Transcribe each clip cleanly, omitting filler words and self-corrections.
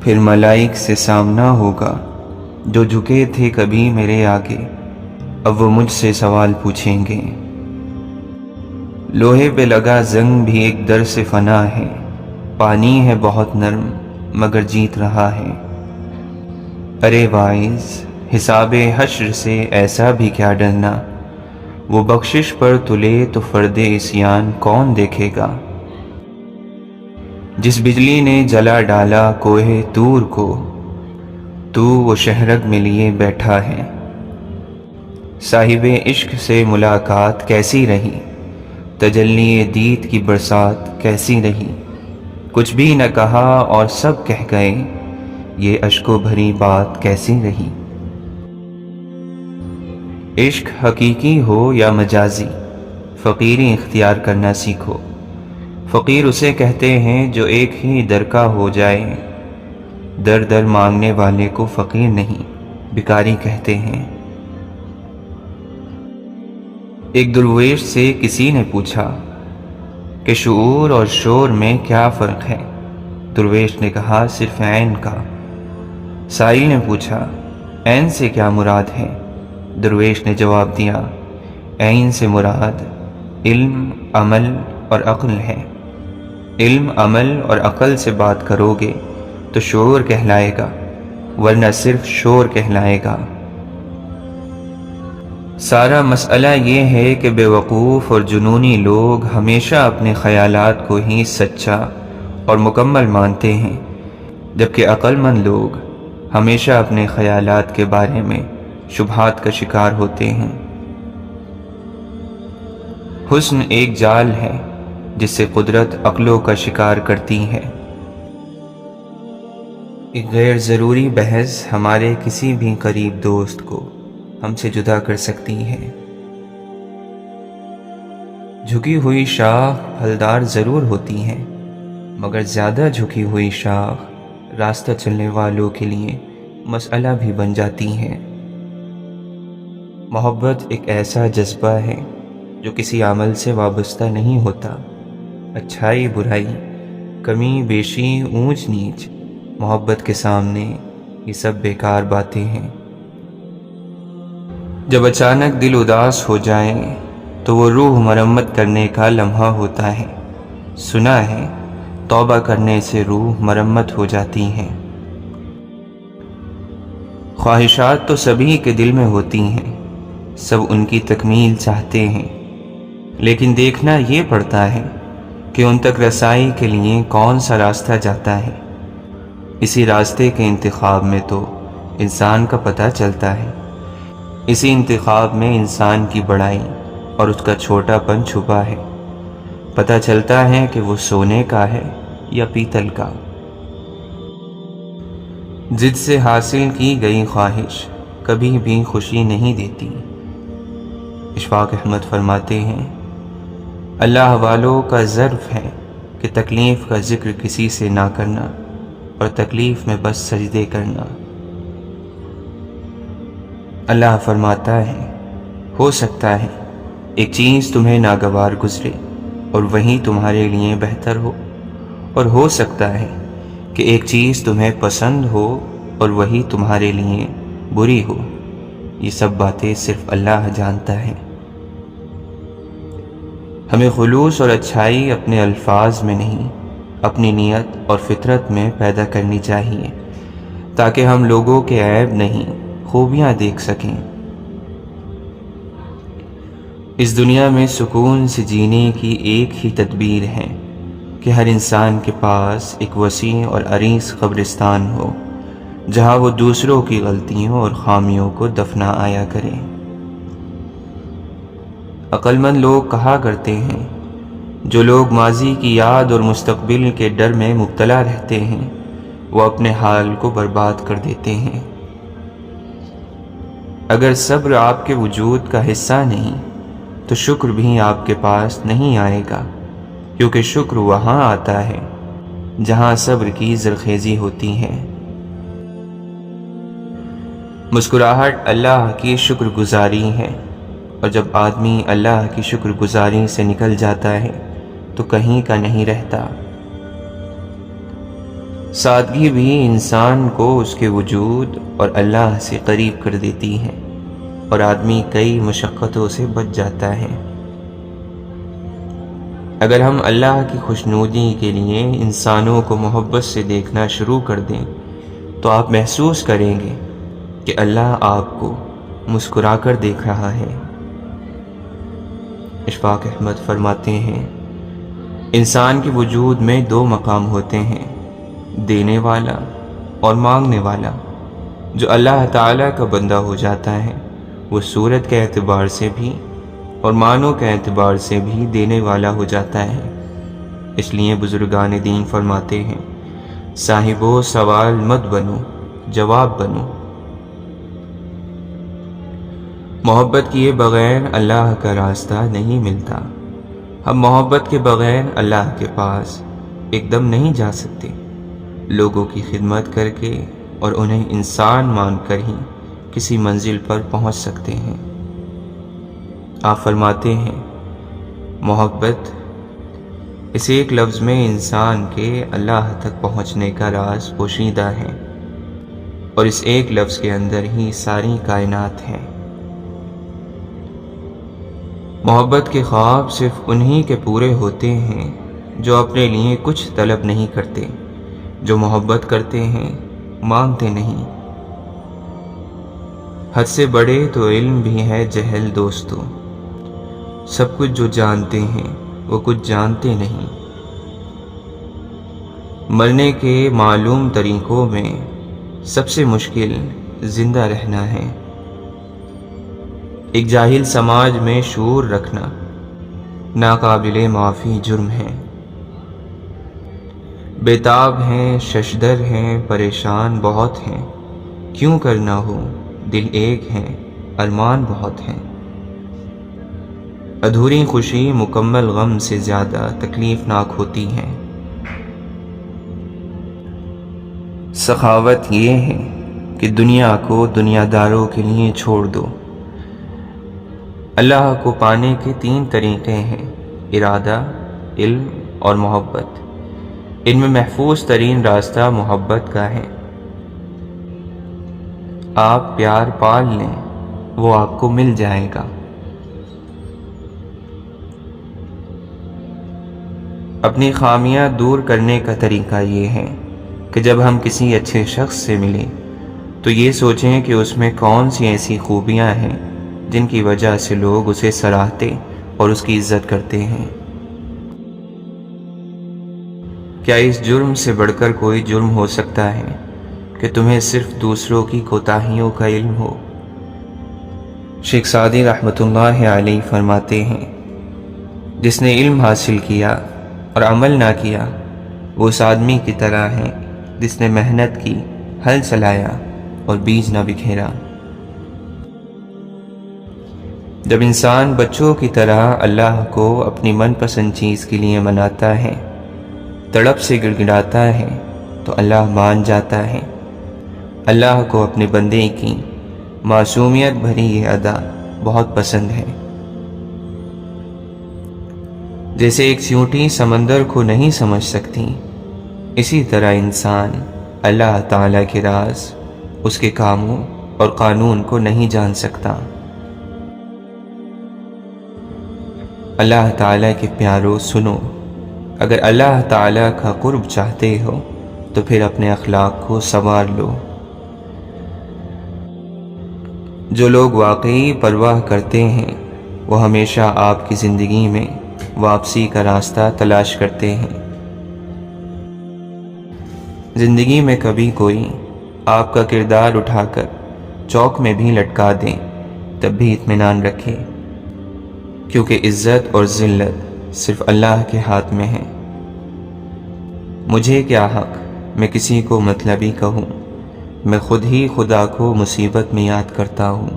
پھر ملائک سے سامنا ہوگا جو جھکے تھے کبھی میرے آگے، اب وہ مجھ سے سوال پوچھیں گے۔ لوہے پہ لگا زنگ بھی ایک در سے فنا ہے، پانی ہے بہت نرم مگر جیت رہا ہے۔ ارے واعظ، حساب حشر سے ایسا بھی کیا ڈرنا، وہ بخشش پر تلے تو فرد عصیان کون دیکھے گا۔ جس بجلی نے جلا ڈالا کوہ طور کو، تو وہ شہرگ میں لیے بیٹھا ہے۔ صاحب عشق سے ملاقات کیسی رہی، تجلی دید کی برسات کیسی رہی۔ کچھ بھی نہ کہا اور سب کہہ گئے، یہ اشکوں بھری بات کیسی رہی۔ عشق حقیقی ہو یا مجازی، فقیری اختیار کرنا سیکھو۔ فقیر اسے کہتے ہیں جو ایک ہی در کا ہو جائے، در در مانگنے والے کو فقیر نہیں بھکاری کہتے ہیں۔ ایک درویش سے کسی نے پوچھا کہ شعور اور شور میں کیا فرق ہے؟ درویش نے کہا صرف عین کا۔ سائل نے پوچھا عین سے کیا مراد ہے؟ درویش نے جواب دیا عین سے مراد علم، عمل اور عقل ہے۔ علم، عمل اور عقل سے بات کرو گے تو شعور کہلائے گا، ورنہ صرف شور کہلائے گا۔ سارا مسئلہ یہ ہے کہ بے وقوف اور جنونی لوگ ہمیشہ اپنے خیالات کو ہی سچا اور مکمل مانتے ہیں، جبکہ عقل مند لوگ ہمیشہ اپنے خیالات کے بارے میں شبہات کا شکار ہوتے ہیں۔ حسن ایک جال ہے جس سے قدرت عقلوں کا شکار کرتی ہے۔ ایک غیر ضروری بحث ہمارے کسی بھی قریب دوست کو ہم سے جدا کر سکتی ہے۔ جھکی ہوئی شاخ پھلدار ضرور ہوتی ہے، مگر زیادہ جھکی ہوئی شاخ راستہ چلنے والوں کے لیے مسئلہ بھی بن جاتی ہے۔ محبت ایک ایسا جذبہ ہے جو کسی عمل سے وابستہ نہیں ہوتا۔ اچھائی، برائی، کمی بیشی، اونچ نیچ، محبت کے سامنے یہ سب بیکار باتیں ہیں۔ جب اچانک دل اداس ہو جائے تو وہ روح مرمت کرنے کا لمحہ ہوتا ہے۔ سنا ہے توبہ کرنے سے روح مرمت ہو جاتی ہے۔ خواہشات تو سبھی کے دل میں ہوتی ہیں، سب ان کی تکمیل چاہتے ہیں، لیکن دیکھنا یہ پڑتا ہے کہ ان تک رسائی کے لیے کون سا راستہ جاتا ہے۔ اسی راستے کے انتخاب میں تو انسان کا پتہ چلتا ہے۔ اسی انتخاب میں انسان کی بڑائی اور اس کا چھوٹا پن چھپا ہے۔ پتہ چلتا ہے کہ وہ سونے کا ہے یا پیتل کا۔ ضد سے حاصل کی گئی خواہش کبھی بھی خوشی نہیں دیتی۔ اشفاق احمد فرماتے ہیں اللہ والوں کا ظرف ہے کہ تکلیف کا ذکر کسی سے نہ کرنا اور تکلیف میں بس سجدے کرنا۔ اللہ فرماتا ہے ہو سکتا ہے ایک چیز تمہیں ناگوار گزرے اور وہی تمہارے لیے بہتر ہو، اور ہو سکتا ہے کہ ایک چیز تمہیں پسند ہو اور وہی تمہارے لیے بری ہو۔ یہ سب باتیں صرف اللہ جانتا ہے۔ ہمیں خلوص اور اچھائی اپنے الفاظ میں نہیں، اپنی نیت اور فطرت میں پیدا کرنی چاہیے، تاکہ ہم لوگوں کے عیب نہیں خوبیاں دیکھ سکیں۔ اس دنیا میں سکون سے جینے کی ایک ہی تدبیر ہے کہ ہر انسان کے پاس ایک وسیع اور عریض قبرستان ہو، جہاں وہ دوسروں کی غلطیوں اور خامیوں کو دفنا آیا کرے۔ عقل مند لوگ کہا کرتے ہیں جو لوگ ماضی کی یاد اور مستقبل کے ڈر میں مبتلا رہتے ہیں وہ اپنے حال کو برباد کر دیتے ہیں۔ اگر صبر آپ کے وجود کا حصہ نہیں تو شکر بھی آپ کے پاس نہیں آئے گا، کیونکہ شکر وہاں آتا ہے جہاں صبر کی زرخیزی ہوتی ہے۔ مسکراہٹ اللہ کی شکر گزاری ہے، اور جب آدمی اللہ کی شکر گزاری سے نکل جاتا ہے تو کہیں کا نہیں رہتا۔ سادگی بھی انسان کو اس کے وجود اور اللہ سے قریب کر دیتی ہے اور آدمی کئی مشقتوں سے بچ جاتا ہے۔ اگر ہم اللہ کی خوشنودی کے لیے انسانوں کو محبت سے دیکھنا شروع کر دیں تو آپ محسوس کریں گے کہ اللہ آپ کو مسکرا کر دیکھ رہا ہے۔ اشفاق احمد فرماتے ہیں، انسان کے وجود میں دو مقام ہوتے ہیں، دینے والا اور مانگنے والا۔ جو اللہ تعالیٰ کا بندہ ہو جاتا ہے وہ صورت کے اعتبار سے بھی اور معنوں کے اعتبار سے بھی دینے والا ہو جاتا ہے۔ اس لیے بزرگان دین فرماتے ہیں، صاحب و سوال مت بنو، جواب بنو۔ محبت کیے بغیر اللہ کا راستہ نہیں ملتا۔ ہم محبت کے بغیر اللہ کے پاس ایک دم نہیں جا سکتے۔ لوگوں کی خدمت کر کے اور انہیں انسان مان کر ہی کسی منزل پر پہنچ سکتے ہیں۔ آپ فرماتے ہیں، محبت اس ایک لفظ میں انسان کے اللہ تک پہنچنے کا راز پوشیدہ ہے، اور اس ایک لفظ کے اندر ہی ساری کائنات ہے۔ محبت کے خواب صرف انہی کے پورے ہوتے ہیں جو اپنے لیے کچھ طلب نہیں کرتے، جو محبت کرتے ہیں مانگتے نہیں۔ حد سے بڑے تو علم بھی ہے جہل دوستو، سب کچھ جو جانتے ہیں وہ کچھ جانتے نہیں۔ مرنے کے معلوم طریقوں میں سب سے مشکل زندہ رہنا ہے۔ ایک جاہل سماج میں شعور رکھنا ناقابل معافی جرم ہے۔ بےتاب ہیں، ششدر ہیں، پریشان بہت ہیں، کیوں کرنا ہو دل ایک ہیں، ارمان بہت ہیں۔ ادھوری خوشی مکمل غم سے زیادہ تکلیف ناک ہوتی ہے۔ سخاوت یہ ہے کہ دنیا کو دنیا داروں کے لیے چھوڑ دو۔ اللہ کو پانے کے 3 طریقے ہیں، ارادہ، علم اور محبت۔ ان میں محفوظ ترین راستہ محبت کا ہے۔ آپ پیار پال لیں، وہ آپ کو مل جائے گا۔ اپنی خامیاں دور کرنے کا طریقہ یہ ہے کہ جب ہم کسی اچھے شخص سے ملیں تو یہ سوچیں کہ اس میں کون سی ایسی خوبیاں ہیں جن کی وجہ سے لوگ اسے سراہتے اور اس کی عزت کرتے ہیں۔ کیا اس جرم سے بڑھ کر کوئی جرم ہو سکتا ہے کہ تمہیں صرف دوسروں کی کوتاہیوں کا علم ہو؟ شیخ سعدی رحمۃ اللہ علیہ فرماتے ہیں، جس نے علم حاصل کیا اور عمل نہ کیا وہ اس آدمی کی طرح ہے جس نے محنت کی، ہل چلایا اور بیج نہ بکھیرا۔ جب انسان بچوں کی طرح اللہ کو اپنی من پسند چیز کے لیے مناتا ہے، تڑپ سے گڑ گڑاتا ہے تو اللہ مان جاتا ہے۔ اللہ کو اپنے بندے کی معصومیت بھری یہ ادا بہت پسند ہے۔ جیسے ایک چیونٹی سمندر کو نہیں سمجھ سکتی، اسی طرح انسان اللہ تعالیٰ کے راز، اس کے کاموں اور قانون کو نہیں جان سکتا۔ اللہ تعالیٰ کے پیارو سنو، اگر اللہ تعالیٰ کا قرب چاہتے ہو تو پھر اپنے اخلاق کو سنوار لو۔ جو لوگ واقعی پرواہ کرتے ہیں وہ ہمیشہ آپ کی زندگی میں واپسی کا راستہ تلاش کرتے ہیں۔ زندگی میں کبھی کوئی آپ کا کردار اٹھا کر چوک میں بھی لٹکا دیں تب بھی اطمینان رکھے، کیونکہ عزت اور ذلت صرف اللہ کے ہاتھ میں ہے۔ مجھے کیا حق میں کسی کو مطلبی کہوں، میں خود ہی خدا کو مصیبت میں یاد کرتا ہوں۔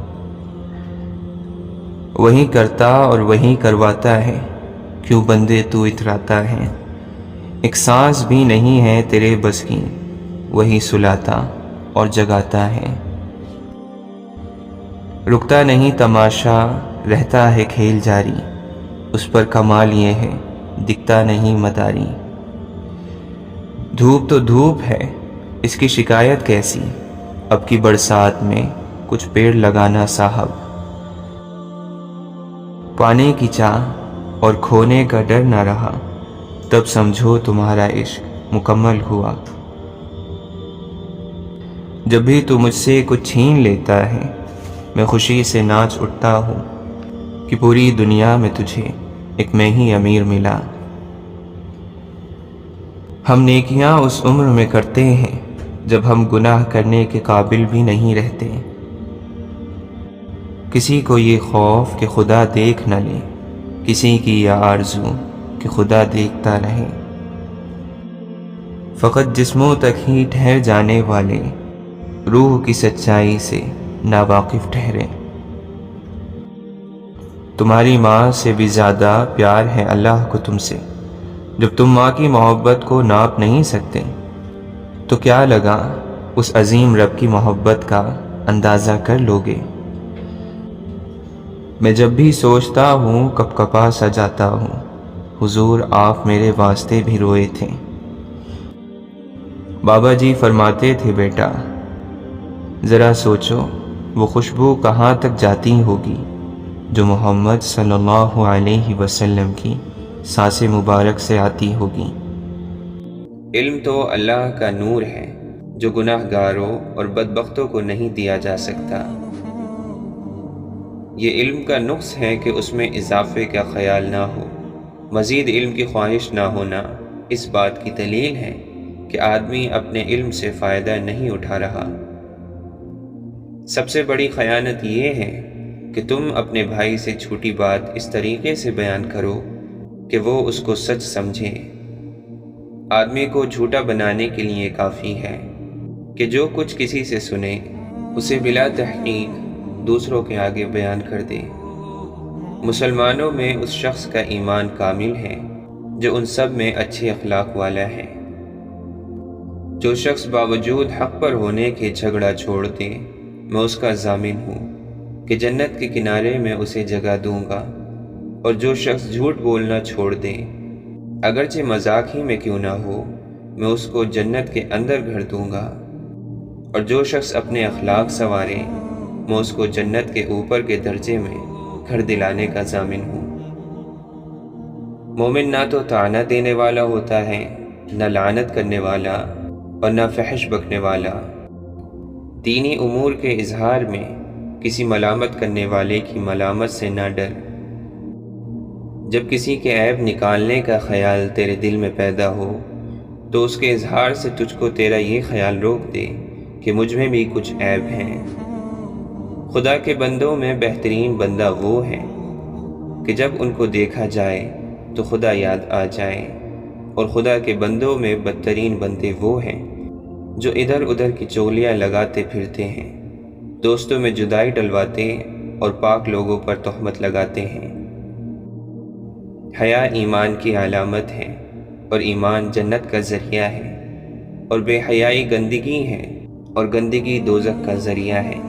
وہی کرتا اور وہی کرواتا ہے، کیوں بندے تو اتراتا ہے۔ ایک سانس بھی نہیں ہے تیرے بس کی، وہی سلاتا اور جگاتا ہے۔ رکتا نہیں تماشا، رہتا ہے کھیل جاری، اس پر کمال یہ ہے دکھتا نہیں مداری۔ دھوپ تو دھوپ ہے، اس کی شکایت کیسی؟ اب کی برسات میں کچھ پیڑ لگانا صاحب۔ پانے کی چاہ اور کھونے کا ڈر نہ رہا، تب سمجھو تمہارا عشق مکمل ہوا۔ جب بھی تو مجھ سے کچھ چھین لیتا ہے، میں خوشی سے ناچ اٹھتا ہوں کہ پوری دنیا میں تجھے ایک میں ہی امیر ملا۔ ہم نیکیاں اس عمر میں کرتے ہیں جب ہم گناہ کرنے کے قابل بھی نہیں رہتے۔ کسی کو یہ خوف کہ خدا دیکھ نہ لے، کسی کی یہ آرزو کہ خدا دیکھتا رہے۔ فقط جسموں تک ہی ٹھہر جانے والے روح کی سچائی سے ناواقف ٹھہرے۔ تمہاری ماں سے بھی زیادہ پیار ہے اللہ کو تم سے۔ جب تم ماں کی محبت کو ناپ نہیں سکتے تو کیا لگا اس عظیم رب کی محبت کا اندازہ کر لوگے۔ میں جب بھی سوچتا ہوں کپ کپا سا جاتا ہوں، حضور آپ میرے واسطے بھی روئے تھے۔ بابا جی فرماتے تھے بیٹا ذرا سوچو وہ خوشبو کہاں تک جاتی ہوگی جو محمد صلی اللہ علیہ وسلم کی سانس مبارک سے آتی ہوگی۔ علم تو اللہ کا نور ہے جو گناہ گاروں اور بدبختوں کو نہیں دیا جا سکتا۔ یہ علم کا نقص ہے کہ اس میں اضافے کا خیال نہ ہو۔ مزید علم کی خواہش نہ ہونا اس بات کی دلیل ہے کہ آدمی اپنے علم سے فائدہ نہیں اٹھا رہا۔ سب سے بڑی خیانت یہ ہے کہ تم اپنے بھائی سے چھوٹی بات اس طریقے سے بیان کرو کہ وہ اس کو سچ سمجھے۔ آدمی کو جھوٹا بنانے کے لیے کافی ہے کہ جو کچھ کسی سے سنے اسے بلا تحقیق دوسروں کے آگے بیان کر دے۔ مسلمانوں میں اس شخص کا ایمان کامل ہے جو ان سب میں اچھے اخلاق والا ہے۔ جو شخص باوجود حق پر ہونے کے جھگڑا چھوڑ دے، میں اس کا ضامن ہوں کہ جنت کے کنارے میں اسے جگہ دوں گا۔ اور جو شخص جھوٹ بولنا چھوڑ دے، اگرچہ مذاق ہی میں کیوں نہ ہو، میں اس کو جنت کے اندر گھر دوں گا۔ اور جو شخص اپنے اخلاق سنوارے، میں اس کو جنت کے اوپر کے درجے میں گھر دلانے کا ضامن ہوں۔ مومن نہ تو طعنہ دینے والا ہوتا ہے، نہ لعنت کرنے والا اور نہ فحش بکنے والا۔ دینی امور کے اظہار میں کسی ملامت کرنے والے کی ملامت سے نہ ڈر۔ جب کسی کے عیب نکالنے کا خیال تیرے دل میں پیدا ہو تو اس کے اظہار سے تجھ کو تیرا یہ خیال روک دے کہ مجھ میں بھی کچھ عیب ہیں۔ خدا کے بندوں میں بہترین بندہ وہ ہے کہ جب ان کو دیکھا جائے تو خدا یاد آ جائے، اور خدا کے بندوں میں بدترین بندے وہ ہیں جو ادھر ادھر کی چولیاں لگاتے پھرتے ہیں، دوستوں میں جدائی ڈلواتے اور پاک لوگوں پر تہمت لگاتے ہیں۔ حیا ایمان کی علامت ہے اور ایمان جنت کا ذریعہ ہے، اور بے حیائی گندگی ہے اور گندگی دوزخ کا ذریعہ ہے۔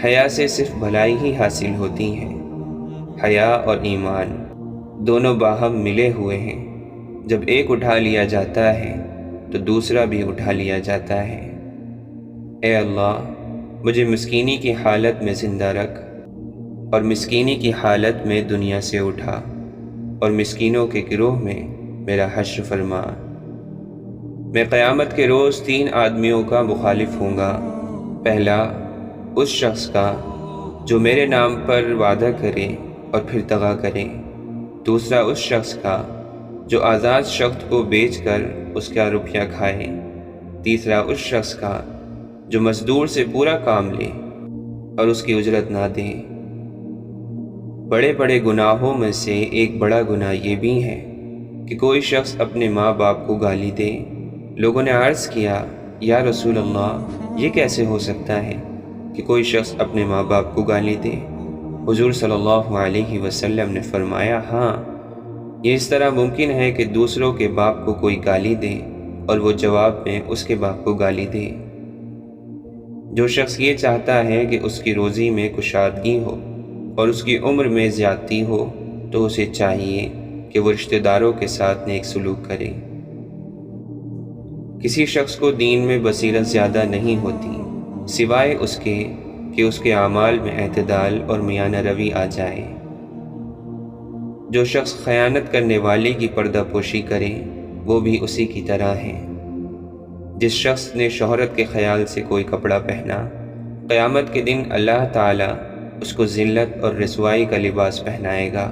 حیا سے صرف بھلائی ہی حاصل ہوتی ہے۔ حیا اور ایمان دونوں باہم ملے ہوئے ہیں، جب ایک اٹھا لیا جاتا ہے تو دوسرا بھی اٹھا لیا جاتا ہے۔ اے اللہ مجھے مسکینی کی حالت میں زندہ رکھ، اور مسکینی کی حالت میں دنیا سے اٹھا، اور مسکینوں کے گروہ میں میرا حشر فرما۔ میں قیامت کے روز 3 آدمیوں کا مخالف ہوں گا۔ پہلا اس شخص کا جو میرے نام پر وعدہ کرے اور پھر دغا کرے، دوسرا اس شخص کا جو آزاد شخص کو بیچ کر اس کا روپیہ کھائے، تیسرا اس شخص کا جو مزدور سے پورا کام لے اور اس کی اجرت نہ دے۔ بڑے بڑے گناہوں میں سے ایک بڑا گناہ یہ بھی ہے کہ کوئی شخص اپنے ماں باپ کو گالی دے۔ لوگوں نے عرض کیا یا رسول اللہ یہ کیسے ہو سکتا ہے کہ کوئی شخص اپنے ماں باپ کو گالی دے؟ حضور صلی اللہ علیہ وسلم نے فرمایا ہاں، یہ اس طرح ممکن ہے کہ دوسروں کے باپ کو کوئی گالی دے اور وہ جواب میں اس کے باپ کو گالی دے۔ جو شخص یہ چاہتا ہے کہ اس کی روزی میں کشادگی ہو اور اس کی عمر میں زیادتی ہو تو اسے چاہیے کہ وہ رشتہ داروں کے ساتھ نیک سلوک کرے۔ کسی شخص کو دین میں بصیرت زیادہ نہیں ہوتی سوائے اس کے کہ اس کے اعمال میں اعتدال اور میانہ روی آ جائے۔ جو شخص خیانت کرنے والے کی پردہ پوشی کرے وہ بھی اسی کی طرح ہے۔ جس شخص نے شہرت کے خیال سے کوئی کپڑا پہنا، قیامت کے دن اللہ تعالیٰ اس کو ذلت اور رسوائی کا لباس پہنائے گا۔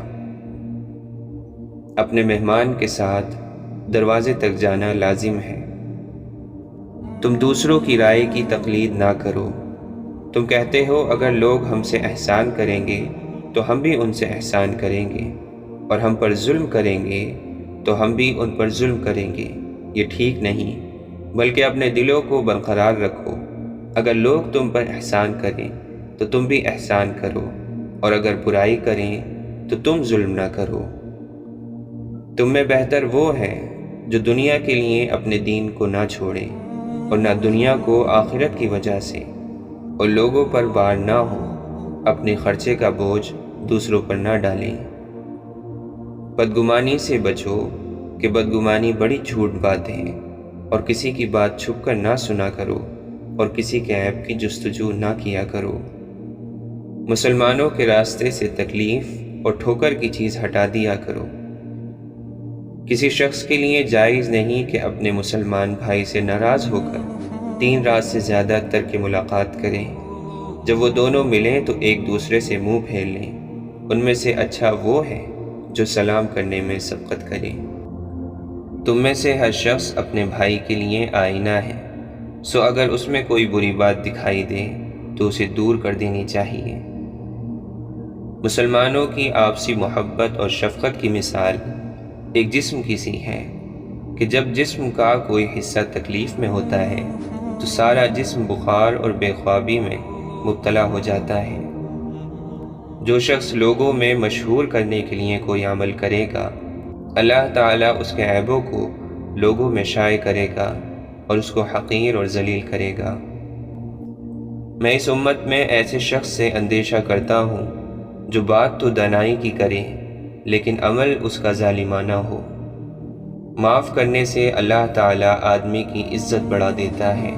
اپنے مہمان کے ساتھ دروازے تک جانا لازم ہے۔ تم دوسروں کی رائے کی تقلید نہ کرو۔ تم کہتے ہو اگر لوگ ہم سے احسان کریں گے تو ہم بھی ان سے احسان کریں گے، اور ہم پر ظلم کریں گے تو ہم بھی ان پر ظلم کریں گے۔ یہ ٹھیک نہیں، بلکہ اپنے دلوں کو برقرار رکھو۔ اگر لوگ تم پر احسان کریں تو تم بھی احسان کرو، اور اگر برائی کریں تو تم ظلم نہ کرو۔ تم میں بہتر وہ ہے جو دنیا کے لیے اپنے دین کو نہ چھوڑے، اور نہ دنیا کو آخرت کی وجہ سے، اور لوگوں پر بار نہ ہو، اپنے خرچے کا بوجھ دوسروں پر نہ ڈالیں۔ بدگمانی سے بچو کہ بدگمانی بڑی جھوٹ بات ہے، اور کسی کی بات چھپ کر نہ سنا کرو، اور کسی کے عیب کی جستجو نہ کیا کرو۔ مسلمانوں کے راستے سے تکلیف اور ٹھوکر کی چیز ہٹا دیا کرو۔ کسی شخص کے لیے جائز نہیں کہ اپنے مسلمان بھائی سے ناراض ہو کر 3 رات سے زیادہ ترک ملاقات کریں۔ جب وہ دونوں ملیں تو ایک دوسرے سے منہ پھیر لیں۔ ان میں سے اچھا وہ ہے جو سلام کرنے میں سبقت کرے۔ تم میں سے ہر شخص اپنے بھائی کے لیے آئینہ ہے، سو اگر اس میں کوئی بری بات دکھائی دے تو اسے دور کر دینی چاہیے۔ مسلمانوں کی آپسی محبت اور شفقت کی مثال ایک جسم کی سی ہے کہ جب جسم کا کوئی حصہ تکلیف میں ہوتا ہے تو سارا جسم بخار اور بے خوابی میں مبتلا ہو جاتا ہے۔ جو شخص لوگوں میں مشہور کرنے کے لیے کوئی عمل کرے گا، اللہ تعالیٰ اس کے عیبوں کو لوگوں میں شائع کرے گا اور اس کو حقیر اور ذلیل کرے گا۔ میں اس امت میں ایسے شخص سے اندیشہ کرتا ہوں جو بات تو دانائی کی کرے لیکن عمل اس کا ظالمانہ ہو۔ معاف کرنے سے اللہ تعالیٰ آدمی کی عزت بڑھا دیتا ہے،